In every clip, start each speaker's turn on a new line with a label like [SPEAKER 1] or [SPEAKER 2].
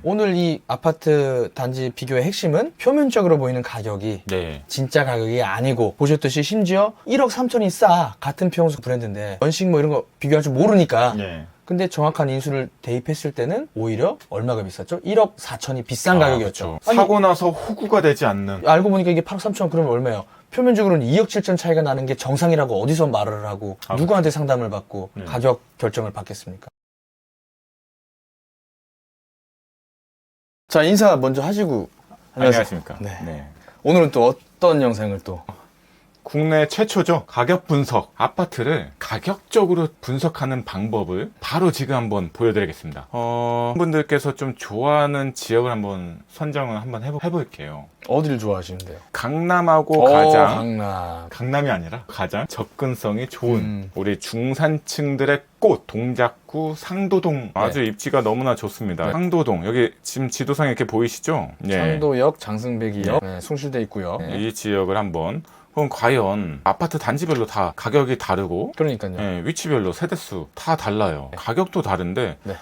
[SPEAKER 1] 오늘 이 아파트 단지 비교의 핵심은 표면적으로 보이는 가격이
[SPEAKER 2] 네.
[SPEAKER 1] 진짜 가격이 아니고, 보셨듯이 심지어 1억 3천이 싸. 같은 평수 브랜드인데 원식 뭐 이런 거 비교할 줄 모르니까.
[SPEAKER 2] 네.
[SPEAKER 1] 근데 정확한 인수를 대입했을 때는 오히려 얼마가 비쌌죠? 1억 4천이 비싼 가격이었죠.
[SPEAKER 2] 그렇죠. 사고 나서 호구가 되지 않는.
[SPEAKER 1] 알고 보니까 이게 8억 3천, 그러면 얼마예요? 표면적으로는 2억 7천 차이가 나는 게 정상이라고 어디서 말을 하고 누구한테 상담을 받고
[SPEAKER 2] 네.
[SPEAKER 1] 가격 결정을 받겠습니까? 자, 인사 먼저 하시고.
[SPEAKER 2] 안녕하십니까.
[SPEAKER 1] 네.
[SPEAKER 2] 네.
[SPEAKER 1] 오늘은 또 어떤 영상을 또?
[SPEAKER 2] 국내 최초죠. 가격 분석. 아파트를 가격적으로 분석하는 방법을 바로 지금 한번 보여드리겠습니다. 분들께서 좀 좋아하는 지역을 한번 선정을 한번 해볼게요.
[SPEAKER 1] 어디를 좋아하시는데요?
[SPEAKER 2] 강남하고 가장
[SPEAKER 1] 강남.
[SPEAKER 2] 강남이 아니라 가장 접근성이 좋은 우리 중산층들의 꽃 동작구 상도동. 아주 입지가 너무나 좋습니다.
[SPEAKER 1] 네.
[SPEAKER 2] 상도동 여기 지금 지도상에 이렇게 보이시죠? 네.
[SPEAKER 1] 상도역, 장승배기역, 숭실대 있고요.
[SPEAKER 2] 이 지역을 한번, 그럼 과연 아파트 단지별로 다 가격이 다르고,
[SPEAKER 1] 그러니까요.
[SPEAKER 2] 네, 위치별로 세대수 다 달라요. 가격도 다른데
[SPEAKER 1] 네.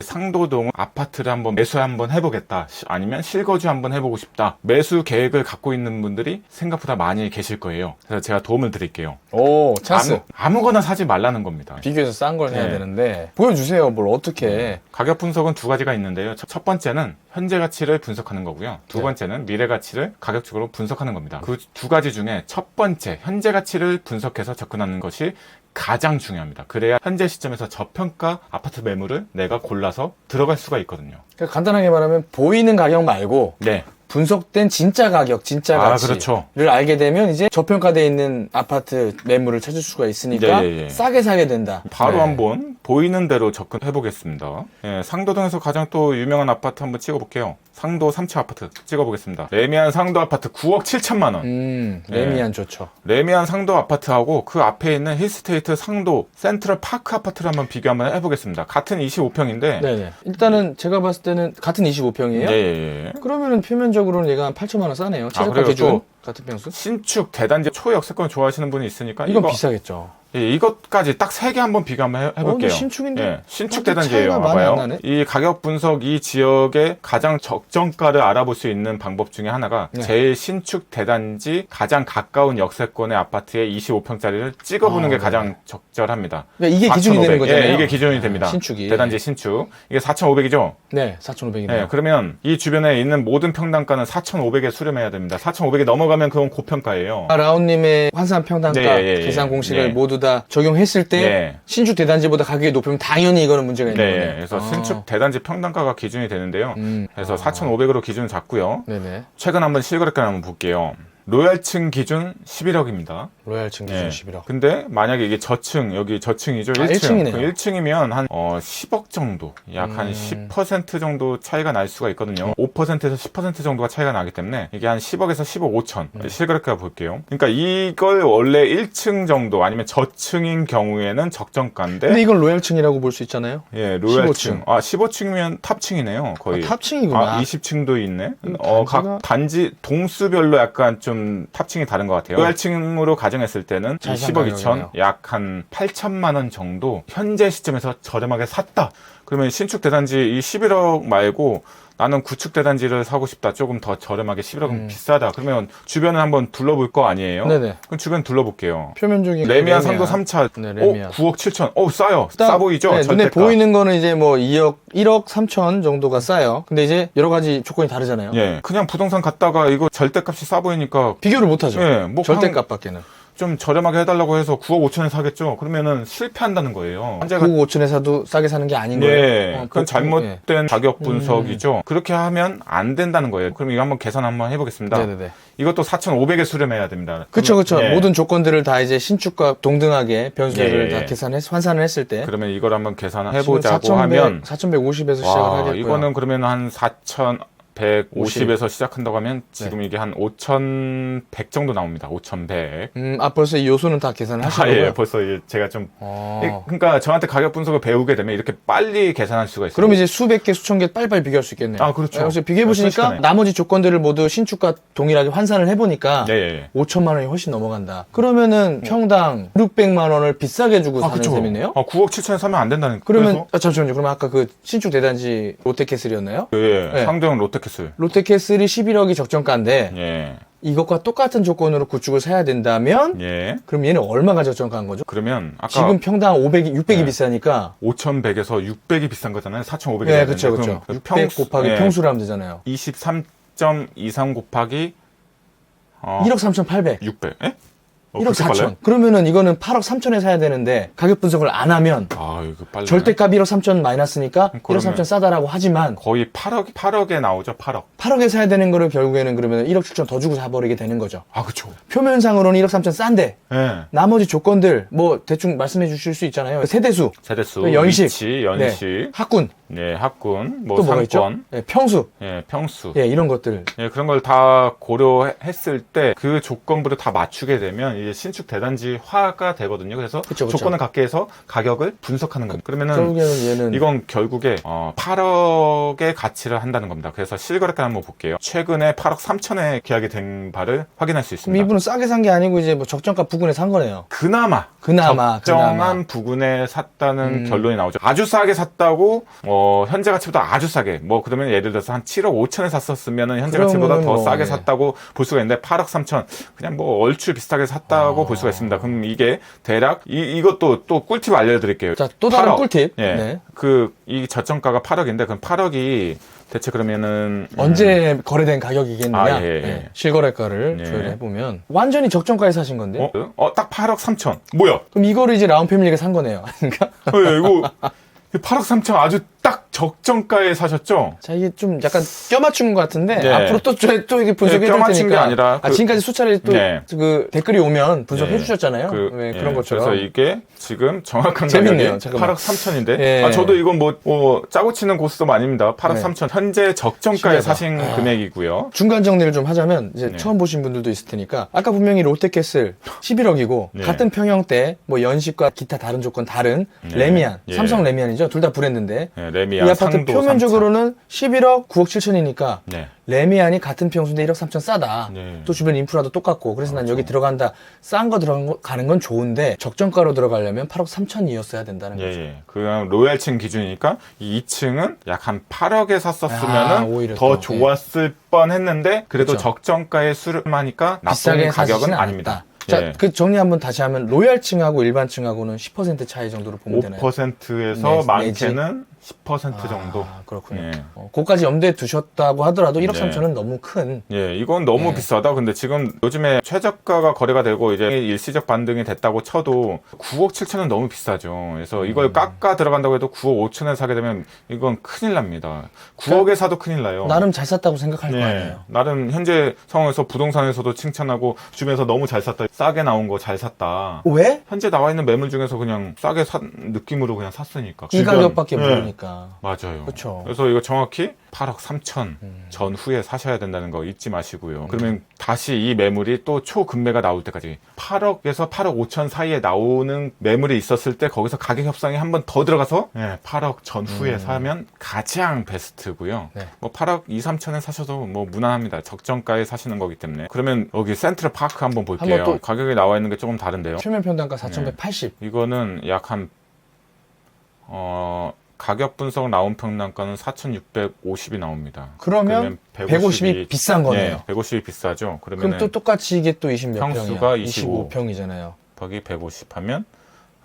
[SPEAKER 2] 상도동 아파트를 한번 매수 한번 해보겠다, 아니면 실거주 한번 해보고 싶다, 매수 계획을 갖고 있는 분들이 생각보다 많이 계실 거예요. 그래서 제가 도움을 드릴게요.
[SPEAKER 1] 오, 찬스.
[SPEAKER 2] 아무거나 사지 말라는 겁니다.
[SPEAKER 1] 비교해서 싼 걸 해야
[SPEAKER 2] 네.
[SPEAKER 1] 되는데 보여주세요. 뭘 어떻게.
[SPEAKER 2] 가격 분석은 두 가지가 있는데요. 첫 번째는 현재 가치를 분석하는 거고요. 두
[SPEAKER 1] 네.
[SPEAKER 2] 번째는 미래 가치를 가격적으로 분석하는 겁니다. 그 두 가지 중에 첫 번째 현재 가치를 분석해서 접근하는 것이 가장 중요합니다. 그래야 현재 시점에서 저평가 아파트 매물을 내가 골라서 들어갈 수가 있거든요.
[SPEAKER 1] 그러니까 간단하게 말하면 보이는 가격 말고
[SPEAKER 2] 네.
[SPEAKER 1] 분석된 진짜 가격, 진짜 가치를
[SPEAKER 2] 그렇죠.
[SPEAKER 1] 알게 되면 이제 저평가되어 있는 아파트 매물을 찾을 수가 있으니까
[SPEAKER 2] 네, 예.
[SPEAKER 1] 싸게 사게 된다.
[SPEAKER 2] 바로
[SPEAKER 1] 네.
[SPEAKER 2] 한번 보이는 대로 접근해 보겠습니다. 예, 상도동에서 가장 또 유명한 아파트 한번 찍어볼게요. 상도 3층 아파트 찍어보겠습니다. 레미안 상도 아파트 9억 7천만 원.
[SPEAKER 1] 레미안 좋죠.
[SPEAKER 2] 레미안 상도 아파트하고 그 앞에 있는 힐스테이트 상도 센트럴 파크 아파트를 한번 비교 한번 해보겠습니다. 같은 25평인데.
[SPEAKER 1] 네네. 일단은 제가 봤을 때는 같은 25평이에요.
[SPEAKER 2] 네.
[SPEAKER 1] 그러면은 표면적으로는 얘가 한 8천만 원 싸네요. 최저가
[SPEAKER 2] 그래요?
[SPEAKER 1] 기준
[SPEAKER 2] 또
[SPEAKER 1] 같은 평수.
[SPEAKER 2] 신축 대단지 초역세권 좋아하시는 분이 있으니까
[SPEAKER 1] 이건 비싸겠죠.
[SPEAKER 2] 예, 이것까지 딱 3개 한번 비교 한번 해볼게요.
[SPEAKER 1] 근데 신축인데?
[SPEAKER 2] 예, 신축
[SPEAKER 1] 그렇게
[SPEAKER 2] 대단지예요.
[SPEAKER 1] 차이가 많이 안
[SPEAKER 2] 봐봐요.
[SPEAKER 1] 나네?
[SPEAKER 2] 이 가격 분석, 이 지역의 가장 적정가를 알아볼 수 있는 방법 중에 하나가
[SPEAKER 1] 네.
[SPEAKER 2] 제일 신축 대단지 가장 가까운 역세권의 아파트의 25평짜리를 찍어보는 게 가장 적절합니다.
[SPEAKER 1] 그러니까 이게 기준이
[SPEAKER 2] 4,500.
[SPEAKER 1] 되는 거잖아요.
[SPEAKER 2] 예, 이게 기준이 됩니다.
[SPEAKER 1] 신축이.
[SPEAKER 2] 대단지 신축. 이게 4,500이죠?
[SPEAKER 1] 네, 4,500이네요.
[SPEAKER 2] 네, 그러면 이 주변에 있는 모든 평당가는 4,500에 수렴해야 됩니다. 4,500에 넘어가면 그건 고평가예요.
[SPEAKER 1] 라온님의 환산 평단가
[SPEAKER 2] 네, 예,
[SPEAKER 1] 계산
[SPEAKER 2] 예.
[SPEAKER 1] 공식을
[SPEAKER 2] 네.
[SPEAKER 1] 모두 다 적용했을 때
[SPEAKER 2] 네.
[SPEAKER 1] 신축 대단지보다 가격이 높으면 당연히 이거는 문제가 있는
[SPEAKER 2] 네,
[SPEAKER 1] 거네요.
[SPEAKER 2] 그래서 신축 대단지 평당가가 기준이 되는데요. 그래서
[SPEAKER 1] 아.
[SPEAKER 2] 4,500으로 기준 잡고요.
[SPEAKER 1] 네네.
[SPEAKER 2] 최근 한번 실거래가 한번 볼게요. 로얄층 기준 11억입니다.
[SPEAKER 1] 로얄층 기준 11억.
[SPEAKER 2] 근데 만약에 이게 저층, 여기 저층이죠. 1층.
[SPEAKER 1] 1층이네요.
[SPEAKER 2] 1층이면 한 10억 정도, 약 한 10% 정도 차이가 날 수가 있거든요. 5%에서 10% 정도가 차이가 나기 때문에 이게 한 10억에서 10억 5천. 실거래가 볼게요. 그러니까 이걸 원래 1층 정도 아니면 저층인 경우에는 적정가인데.
[SPEAKER 1] 근데 이건 로얄층이라고 볼 수 있잖아요.
[SPEAKER 2] 예, 로얄층.
[SPEAKER 1] 15층.
[SPEAKER 2] 15층이면 탑층이네요. 거의.
[SPEAKER 1] 탑층이구나.
[SPEAKER 2] 20층도 있네.
[SPEAKER 1] 단지가-
[SPEAKER 2] 각 단지 동수별로 약간 좀 탑층이 다른 것 같아요. 로얄층으로 가정했을 때는
[SPEAKER 1] 잘 산
[SPEAKER 2] 10억 2천,
[SPEAKER 1] 가격이네요.
[SPEAKER 2] 약 한 8천만 원 정도 현재 시점에서 저렴하게 샀다. 그러면 신축 대단지 이 11억 말고 나는 구축 대단지를 사고 싶다. 조금 더 저렴하게 11억은 비싸다. 그러면 주변을 한번 둘러볼 거 아니에요?
[SPEAKER 1] 네네.
[SPEAKER 2] 그럼 주변 둘러볼게요.
[SPEAKER 1] 표면적인
[SPEAKER 2] 레미안 상도 3차.
[SPEAKER 1] 네, 레미안.
[SPEAKER 2] 9억 7천. 싸요.
[SPEAKER 1] 일단,
[SPEAKER 2] 싸 보이죠?
[SPEAKER 1] 네, 눈에
[SPEAKER 2] 절대가.
[SPEAKER 1] 보이는 거는 이제 뭐 1억 3천 정도가 싸요. 근데 이제 여러 가지 조건이 다르잖아요.
[SPEAKER 2] 예. 그냥 부동산 갔다가 이거 절대값이 싸 보이니까
[SPEAKER 1] 비교를 못 하죠.
[SPEAKER 2] 예, 뭐
[SPEAKER 1] 절대값밖에는.
[SPEAKER 2] 좀 저렴하게 해달라고 해서 9억 5천에 사겠죠. 그러면은 실패한다는 거예요. 현재가
[SPEAKER 1] 9억 5천에 사도 싸게 사는 게 아닌
[SPEAKER 2] 네,
[SPEAKER 1] 거예요.
[SPEAKER 2] 그건
[SPEAKER 1] 예.
[SPEAKER 2] 잘못된 가격 분석이죠. 그렇게 하면 안 된다는 거예요. 그럼 이거 한번 계산 한번 해보겠습니다.
[SPEAKER 1] 네네네.
[SPEAKER 2] 이것도 4,500에 수렴해야 됩니다.
[SPEAKER 1] 그쵸.
[SPEAKER 2] 예.
[SPEAKER 1] 모든 조건들을 다 이제 신축과 동등하게 변수를
[SPEAKER 2] 예.
[SPEAKER 1] 다 계산해서 환산을 했을 때.
[SPEAKER 2] 그러면 이걸 한번 계산해보자고
[SPEAKER 1] 4,100,
[SPEAKER 2] 하면
[SPEAKER 1] 4,150에서 시작을
[SPEAKER 2] 와,
[SPEAKER 1] 하겠고요.
[SPEAKER 2] 이거는 그러면 한 4,100 150에서 시작한다고 하면 지금 이게 한 5,100 정도 나옵니다. 5,100.
[SPEAKER 1] 벌써 이 요소는 다 계산을 하신 거고요?
[SPEAKER 2] 예, 벌써 제가 좀. 그러니까 저한테 가격 분석을 배우게 되면 이렇게 빨리 계산할 수가 있어요.
[SPEAKER 1] 그럼 이제 수백 개, 수천 개 빨리빨리 비교할 수 있겠네요.
[SPEAKER 2] 아, 그렇죠.
[SPEAKER 1] 그래서 비교해보시니까
[SPEAKER 2] 순식간에.
[SPEAKER 1] 나머지 조건들을 모두 신축과 동일하게 환산을 해보니까
[SPEAKER 2] 예.
[SPEAKER 1] 5천만 원이 훨씬 넘어간다. 그러면은 평당 600만 원을 비싸게 주고 사는
[SPEAKER 2] 그쵸.
[SPEAKER 1] 셈이네요?
[SPEAKER 2] 9억 7천에 사면 안 된다는.
[SPEAKER 1] 그러면, 잠시만요. 그러면 아까 그 신축 대단지 롯데캐슬이었나요?
[SPEAKER 2] 예,
[SPEAKER 1] 네.
[SPEAKER 2] 상대형 롯데캐슬.
[SPEAKER 1] 롯데캐슬이 11억이 적정가인데
[SPEAKER 2] 예.
[SPEAKER 1] 이것과 똑같은 조건으로 구축을 사야 된다면
[SPEAKER 2] 예.
[SPEAKER 1] 그럼 얘는 얼마가 적정가인 거죠?
[SPEAKER 2] 그러면 아까
[SPEAKER 1] 지금 평당 500이, 600이
[SPEAKER 2] 네.
[SPEAKER 1] 비싸니까
[SPEAKER 2] 5,100에서 600이 비싼 거잖아요. 4,500이.
[SPEAKER 1] 네, 그렇죠. 600 곱하기
[SPEAKER 2] 예.
[SPEAKER 1] 평수를 하면 되잖아요.
[SPEAKER 2] 23.23 곱하기
[SPEAKER 1] 1억 3,800.
[SPEAKER 2] 600. 예?
[SPEAKER 1] 1억
[SPEAKER 2] 그렇게
[SPEAKER 1] 4천.
[SPEAKER 2] 빨라요?
[SPEAKER 1] 그러면은 이거는 8억 3천에 사야 되는데 가격 분석을 안 하면
[SPEAKER 2] 아, 이거 빨리.
[SPEAKER 1] 절대값 1억 3천 마이너스니까 1억
[SPEAKER 2] 그러면
[SPEAKER 1] 3천 싸다라고 하지만
[SPEAKER 2] 거의 8억에 나오죠. 8억.
[SPEAKER 1] 8억에 사야 되는 거를 결국에는 그러면 1억 7천 더 주고 사버리게 되는 거죠.
[SPEAKER 2] 아, 그쵸.
[SPEAKER 1] 표면상으로는 1억 3천 싼데
[SPEAKER 2] 예.
[SPEAKER 1] 나머지 조건들 뭐 대충 말씀해 주실 수 있잖아요. 세대수,
[SPEAKER 2] 세대수,
[SPEAKER 1] 연식,
[SPEAKER 2] 위치, 연식,
[SPEAKER 1] 네, 학군,
[SPEAKER 2] 예, 학군, 뭐
[SPEAKER 1] 또 뭐가 있죠?
[SPEAKER 2] 상권,
[SPEAKER 1] 네, 평수,
[SPEAKER 2] 예, 평수.
[SPEAKER 1] 예, 이런 것들.
[SPEAKER 2] 예, 그런 걸 다 고려했을 때 그 조건부를 다 맞추게 되면 이제 신축 대단지화가 되거든요. 그래서
[SPEAKER 1] 그쵸.
[SPEAKER 2] 조건을 갖게 해서 가격을 분석하는 겁니다. 그러면은
[SPEAKER 1] 결국에는 얘는
[SPEAKER 2] 이건 결국에 8억의 가치를 한다는 겁니다. 그래서 실거래가 한번 볼게요. 최근에 8억 3천에 계약이 된 바를 확인할 수
[SPEAKER 1] 그럼
[SPEAKER 2] 있습니다.
[SPEAKER 1] 이분은 싸게 산 게 아니고 이제 뭐 적정가 부근에 산 거네요.
[SPEAKER 2] 그나마 적정한 부근에 샀다는 결론이 나오죠. 아주 싸게 샀다고 현재 가치보다 아주 싸게 그러면 예를 들어서 한 7억 5천에 샀었으면은 현재 가치보다 더
[SPEAKER 1] 그러면은
[SPEAKER 2] 싸게
[SPEAKER 1] 네.
[SPEAKER 2] 샀다고 볼 수가 있는데 8억 3천 그냥 얼추 비슷하게 샀다고 볼 수가 있습니다. 그럼 이게 대략 이것도 또 꿀팁 알려드릴게요.
[SPEAKER 1] 자, 또 다른
[SPEAKER 2] 8억.
[SPEAKER 1] 꿀팁.
[SPEAKER 2] 예.
[SPEAKER 1] 네.
[SPEAKER 2] 이 저점가가 8억인데 그럼 8억이 대체 그러면은
[SPEAKER 1] 언제 거래된 가격이겠느냐?
[SPEAKER 2] 예.
[SPEAKER 1] 네. 실거래가를
[SPEAKER 2] 예.
[SPEAKER 1] 조회를 해보면 완전히 적정가에 사신 건데.
[SPEAKER 2] 딱 8억 3천. 뭐야?
[SPEAKER 1] 그럼 이거를 이제 라운 패밀리가 산 거네요. 아닌가?
[SPEAKER 2] 이거 8억 3천 아주 딱 적정가에 사셨죠?
[SPEAKER 1] 자, 이게 좀 약간 껴맞춘 것 같은데
[SPEAKER 2] 네.
[SPEAKER 1] 앞으로 또 이게 분석해 줄
[SPEAKER 2] 껴맞춘 게
[SPEAKER 1] 테니까.
[SPEAKER 2] 아니라
[SPEAKER 1] 지금까지 수차례 또
[SPEAKER 2] 네.
[SPEAKER 1] 그 댓글이 오면 분석해
[SPEAKER 2] 네.
[SPEAKER 1] 주셨잖아요. 그런 것처럼.
[SPEAKER 2] 그래서 이게 지금 정확한
[SPEAKER 1] 재밌네요.
[SPEAKER 2] 가격이
[SPEAKER 1] 잠깐만.
[SPEAKER 2] 8억 3천인데
[SPEAKER 1] 예.
[SPEAKER 2] 저도 이건 짜고 치는 고스톱 아닙니다. 8억
[SPEAKER 1] 네.
[SPEAKER 2] 3천 현재 적정가에
[SPEAKER 1] 신기하다.
[SPEAKER 2] 사신 금액이고요.
[SPEAKER 1] 중간 정리를 좀 하자면 이제
[SPEAKER 2] 네.
[SPEAKER 1] 처음 보신 분들도 있을 테니까 아까 분명히 롯데캐슬 11억이고
[SPEAKER 2] 네.
[SPEAKER 1] 같은 평형대 연식과 기타 다른 조건 다른
[SPEAKER 2] 네.
[SPEAKER 1] 레미안
[SPEAKER 2] 예.
[SPEAKER 1] 삼성 레미안이죠. 둘 다 브랜드인데
[SPEAKER 2] 네,
[SPEAKER 1] 이
[SPEAKER 2] 레미안
[SPEAKER 1] 아파트
[SPEAKER 2] 상도
[SPEAKER 1] 표면적으로는 11억 9억 7천이니까
[SPEAKER 2] 네.
[SPEAKER 1] 레미안이 같은 평수인데 1억 3천 싸다.
[SPEAKER 2] 네.
[SPEAKER 1] 또 주변 인프라도 똑같고 그래서 난 여기 들어간다. 싼 거 들어가는 건 좋은데 적정가로 들어가려면 8억 3천이었어야 된다는 거죠.
[SPEAKER 2] 예. 그냥 로얄층 기준이니까 이 2층은 약 한 8억에 샀었으면은
[SPEAKER 1] 오히려
[SPEAKER 2] 더
[SPEAKER 1] 또,
[SPEAKER 2] 좋았을 뻔했는데 그래도
[SPEAKER 1] 그쵸.
[SPEAKER 2] 적정가에 수렴하니까
[SPEAKER 1] 비싸게
[SPEAKER 2] 나쁜 가격은
[SPEAKER 1] 사시진
[SPEAKER 2] 아닙니다.
[SPEAKER 1] 않았다. 자,
[SPEAKER 2] 예.
[SPEAKER 1] 그 정리 한번 다시 하면 로얄층하고 일반층하고는 10% 차이 정도로 보면 되나요?
[SPEAKER 2] 5%에서
[SPEAKER 1] 내지?
[SPEAKER 2] 많게는 10% 정도.
[SPEAKER 1] 그렇군요.
[SPEAKER 2] 예.
[SPEAKER 1] 그거까지 염두에 두셨다고 하더라도 1억
[SPEAKER 2] 네.
[SPEAKER 1] 3천은 너무 큰.
[SPEAKER 2] 예, 이건 너무
[SPEAKER 1] 네.
[SPEAKER 2] 비싸다. 근데 지금 요즘에 최저가가 거래가 되고 이제 일시적 반등이 됐다고 쳐도 9억 7천은 너무 비싸죠. 그래서 이걸 깎아 들어간다고 해도 9억 5천에 사게 되면 이건 큰일 납니다. 9억에 사도 큰일 나요.
[SPEAKER 1] 나름 잘 샀다고 생각할 거
[SPEAKER 2] 예,
[SPEAKER 1] 아니에요.
[SPEAKER 2] 나름 현재 상황에서 부동산에서도 칭찬하고 주변에서 너무 잘 샀다. 싸게 나온 거 잘 샀다.
[SPEAKER 1] 왜?
[SPEAKER 2] 현재 나와 있는 매물 중에서 그냥 싸게 산 느낌으로 그냥 샀으니까.
[SPEAKER 1] 이 가격밖에
[SPEAKER 2] 예.
[SPEAKER 1] 모르니까.
[SPEAKER 2] 맞아요.
[SPEAKER 1] 그쵸.
[SPEAKER 2] 그래서 이거 정확히 8억 3천 전후에 사셔야 된다는 거 잊지 마시고요. 그러면 다시 이 매물이 또 초급매가 나올 때까지 8억에서 8억 5천 사이에 나오는 매물이 있었을 때 거기서 가격 협상이 한 번 더 들어가서 8억 전후에 사면 가장 베스트고요.
[SPEAKER 1] 네.
[SPEAKER 2] 8억 2, 3천에 사셔도 무난합니다. 적정가에 사시는 거기 때문에. 그러면 여기 센트럴 파크 한번 볼게요.
[SPEAKER 1] 한번 또-
[SPEAKER 2] 가격이 나와 있는 게 조금 다른데요.
[SPEAKER 1] 표면 평당가 4,180.
[SPEAKER 2] 이거는 약 한 가격 분석 나온 평당가는 4,650이 나옵니다.
[SPEAKER 1] 그러면 150이 비싼 거네요.
[SPEAKER 2] 150이 비싸죠.
[SPEAKER 1] 그럼
[SPEAKER 2] 그러면
[SPEAKER 1] 또 똑같이 이게 또 20몇
[SPEAKER 2] 평수가
[SPEAKER 1] 평이야.
[SPEAKER 2] 25.
[SPEAKER 1] 25평이잖아요.
[SPEAKER 2] 거기 150 하면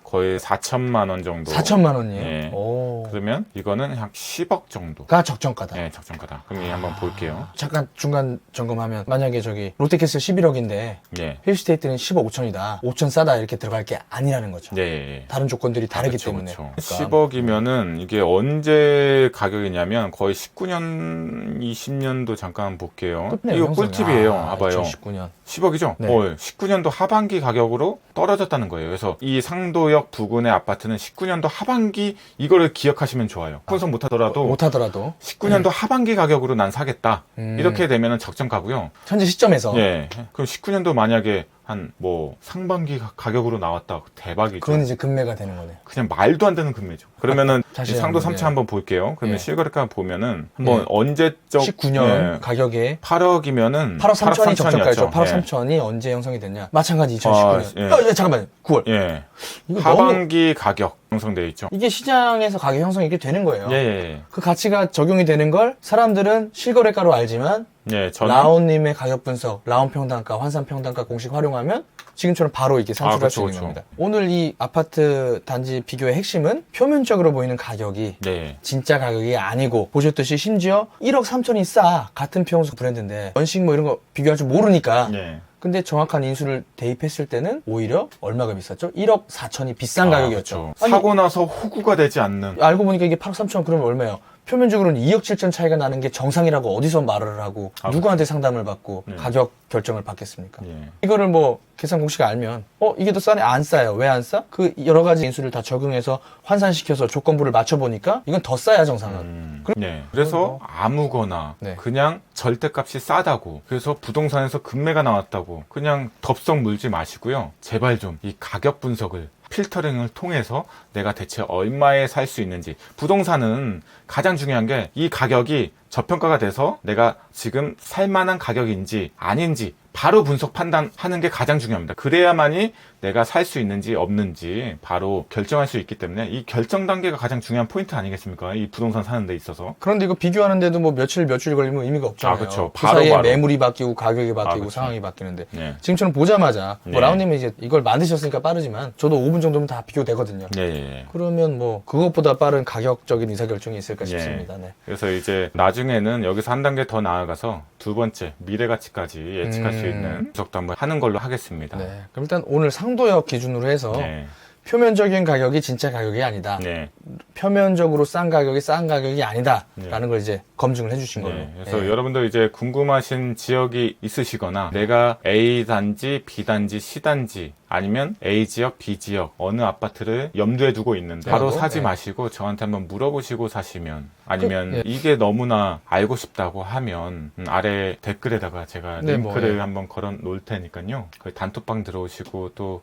[SPEAKER 2] 거의 4천만 원 정도.
[SPEAKER 1] 4천만 원이에요.
[SPEAKER 2] 예.
[SPEAKER 1] 오.
[SPEAKER 2] 그러면 이거는 약 10억 정도.
[SPEAKER 1] 가 적정가다.
[SPEAKER 2] 예, 적정가다. 그럼 이 한번 볼게요.
[SPEAKER 1] 잠깐 중간 점검하면 만약에 저기 롯데캐슬 11억인데
[SPEAKER 2] 예.
[SPEAKER 1] 힐스테이트는 10억 5천이다. 5천 싸다 이렇게 들어갈 게 아니라는 거죠.
[SPEAKER 2] 예, 예.
[SPEAKER 1] 다른 조건들이 다르기
[SPEAKER 2] 그쵸,
[SPEAKER 1] 때문에.
[SPEAKER 2] 그쵸.
[SPEAKER 1] 그러니까.
[SPEAKER 2] 10억이면은 이게 언제 가격이냐면 거의 19년, 20년도 잠깐 볼게요.
[SPEAKER 1] 끝내요,
[SPEAKER 2] 이거
[SPEAKER 1] 형성이.
[SPEAKER 2] 꿀팁이에요. 봐봐요.
[SPEAKER 1] 2019년.
[SPEAKER 2] 10억이죠?
[SPEAKER 1] 네.
[SPEAKER 2] 19년도 하반기 가격으로 떨어졌다는 거예요. 그래서 이 상도형 상도역 부근의 아파트는 19년도 하반기 이거를 기억하시면 좋아요. 분석 못하더라도
[SPEAKER 1] 못하더라도
[SPEAKER 2] 19년도 하반기 가격으로 난 사겠다. 이렇게 되면은 적정가고요.
[SPEAKER 1] 현재 시점에서
[SPEAKER 2] 예. 그럼 19년도 만약에 한 뭐 상반기 가격으로 나왔다. 대박이죠.
[SPEAKER 1] 그건 이제 금매가 되는 거네.
[SPEAKER 2] 그냥 말도 안 되는 금매죠. 그러면은
[SPEAKER 1] 다시
[SPEAKER 2] 이 상도
[SPEAKER 1] 한번,
[SPEAKER 2] 3차
[SPEAKER 1] 예.
[SPEAKER 2] 한번 볼게요. 그러면
[SPEAKER 1] 예.
[SPEAKER 2] 실거래가 보면은 한번
[SPEAKER 1] 예.
[SPEAKER 2] 언제적
[SPEAKER 1] 19년 가격에
[SPEAKER 2] 8억이면
[SPEAKER 1] 8억 3천이 적정가였죠. 8억
[SPEAKER 2] 예.
[SPEAKER 1] 3천이 언제 형성이 됐냐? 마찬가지 2019년.
[SPEAKER 2] 예.
[SPEAKER 1] 잠깐만요. 9월.
[SPEAKER 2] 예.
[SPEAKER 1] 이거
[SPEAKER 2] 하반기 가격 형성되어 있죠.
[SPEAKER 1] 이게 시장에서 가격 형성이 이렇게 되는 거예요.
[SPEAKER 2] 예.
[SPEAKER 1] 그 가치가 적용이 되는 걸 사람들은 실거래가로 알지만
[SPEAKER 2] 예. 저는
[SPEAKER 1] 라온님의 가격 분석, 라온 평단가, 환산 평단가 공식 활용하면 지금처럼 바로 이렇게 산출할
[SPEAKER 2] 그렇죠,
[SPEAKER 1] 수 있는
[SPEAKER 2] 그렇죠.
[SPEAKER 1] 겁니다. 오늘 이 아파트 단지 비교의 핵심은 표면적으로 보이는 가격이
[SPEAKER 2] 네.
[SPEAKER 1] 진짜 가격이 아니고 보셨듯이 심지어 1억 3천이 싸 같은 평수 브랜드인데 연식 뭐 이런 거 비교할 줄 모르니까
[SPEAKER 2] 예.
[SPEAKER 1] 근데 정확한 인수를 대입했을 때는 오히려 얼마가 비쌌죠? 1억 4천이 비싼 가격이었죠.
[SPEAKER 2] 그렇죠.
[SPEAKER 1] 아니,
[SPEAKER 2] 사고 나서 호구가 되지 않는.
[SPEAKER 1] 알고 보니까 이게 8억 3천 그러면 얼마예요? 표면적으로는 2억 7천 차이가 나는 게 정상이라고 어디서 말을 하고 누구한테 상담을 받고
[SPEAKER 2] 네.
[SPEAKER 1] 가격 결정을 받겠습니까?
[SPEAKER 2] 예.
[SPEAKER 1] 이거를 뭐 계산 공식 알면 이게 더 싸네? 안 싸요. 왜 안 싸? 그 여러 가지 인수를 다 적용해서 환산시켜서 조건부를 맞춰보니까 이건 더 싸야 정상은.
[SPEAKER 2] 네. 그래서 아무거나
[SPEAKER 1] 네.
[SPEAKER 2] 그냥 절대값이 싸다고 그래서 부동산에서 금매가 나왔다고 그냥 덥석 물지 마시고요. 제발 좀 이 가격 분석을 필터링을 통해서 내가 대체 얼마에 살 수 있는지 부동산은 가장 중요한 게 이 가격이 저평가가 돼서 내가 지금 살만한 가격인지 아닌지 바로 분석 판단하는 게 가장 중요합니다. 그래야만이 내가 살 수 있는지 없는지 바로 결정할 수 있기 때문에 이 결정 단계가 가장 중요한 포인트 아니겠습니까? 이 부동산 사는 데 있어서.
[SPEAKER 1] 그런데 이거 비교하는데도 뭐 며칠 걸리면 의미가 없잖아요.
[SPEAKER 2] 그렇죠.
[SPEAKER 1] 그 사이에
[SPEAKER 2] 바로.
[SPEAKER 1] 매물이 바뀌고 가격이 바뀌고
[SPEAKER 2] 그렇죠.
[SPEAKER 1] 상황이 바뀌는데
[SPEAKER 2] 네.
[SPEAKER 1] 지금처럼 보자마자
[SPEAKER 2] 네.
[SPEAKER 1] 뭐 라운님이 이제 이걸 만드셨으니까 빠르지만 저도 5분 정도면 다 비교되거든요.
[SPEAKER 2] 예.
[SPEAKER 1] 그러면 뭐 그것보다 빠른 가격적인 의사결정이 있을까
[SPEAKER 2] 예.
[SPEAKER 1] 싶습니다. 네.
[SPEAKER 2] 그래서 이제 나중에는 여기서 한 단계 더 나아가서 두 번째 미래가치까지 예측할 수 있는 분석도 한번 하는 걸로 하겠습니다.
[SPEAKER 1] 네. 그럼 일단 오늘 상도역 기준으로 해서
[SPEAKER 2] 네.
[SPEAKER 1] 표면적인 가격이 진짜 가격이 아니다.
[SPEAKER 2] 네.
[SPEAKER 1] 표면적으로 싼 가격이 아니다라는
[SPEAKER 2] 네.
[SPEAKER 1] 걸 이제 검증을 해주신 걸로.
[SPEAKER 2] 네. 그래서
[SPEAKER 1] 네.
[SPEAKER 2] 여러분들 이제 궁금하신 지역이 있으시거나 내가 A 단지, B 단지, C 단지 아니면 A 지역, B 지역 어느 아파트를 염두에 두고 있는데 바로 사지
[SPEAKER 1] 네.
[SPEAKER 2] 마시고 저한테 한번 물어보시고 사시면 아니면
[SPEAKER 1] 예.
[SPEAKER 2] 이게 너무나 알고 싶다고 하면 아래 댓글에다가 제가
[SPEAKER 1] 네,
[SPEAKER 2] 링크를
[SPEAKER 1] 뭐, 예.
[SPEAKER 2] 한번 걸어 놓을 테니까요. 그 단톡방 들어오시고 또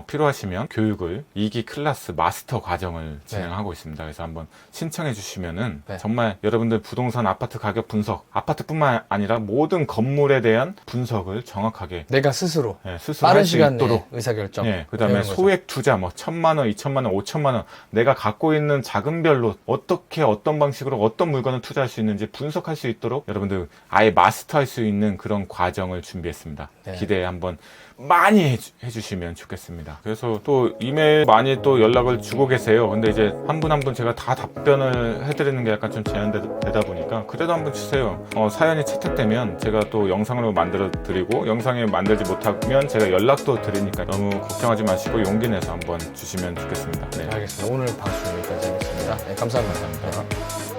[SPEAKER 2] 필요하시면 교육을 2기 클래스 마스터 과정을 진행하고 있습니다. 그래서 한번 신청해 주시면은
[SPEAKER 1] 네.
[SPEAKER 2] 정말 여러분들 부동산 아파트 가격 분석, 아파트뿐만 아니라 모든 건물에 대한 분석을 정확하게
[SPEAKER 1] 내가 스스로
[SPEAKER 2] 스스로
[SPEAKER 1] 빠른
[SPEAKER 2] 할 수
[SPEAKER 1] 시간 내에
[SPEAKER 2] 있도록
[SPEAKER 1] 의사결정.
[SPEAKER 2] 그다음에
[SPEAKER 1] 되는 거죠.
[SPEAKER 2] 소액 투자 뭐 1,000만 원, 2,000만 원, 5,000만 원 내가 갖고 있는 자금별로 어떻게 어떤 방식으로 어떤 물건을 투자할 수 있는지 분석할 수 있도록 여러분들 아예 마스터할 수 있는 그런 과정을 준비했습니다.
[SPEAKER 1] 네.
[SPEAKER 2] 기대 한번 많이 해주시면 좋겠습니다. 그래서 또 이메일 많이 또 연락을 주고 계세요. 근데 이제 한 분 한 분 제가 다 답변을 해드리는 게 약간 좀 제한되다 보니까 그래도 한번 주세요. 사연이 채택되면 제가 또 영상으로 만들어 드리고 영상에 만들지 못하면 제가 연락도 드리니까 너무 걱정하지 마시고 용기 내서 한번 주시면 좋겠습니다. 네.
[SPEAKER 1] 알겠습니다. 오늘 방송 여기까지 하겠습니다. 네, 감사합니다.
[SPEAKER 2] 감사합니다.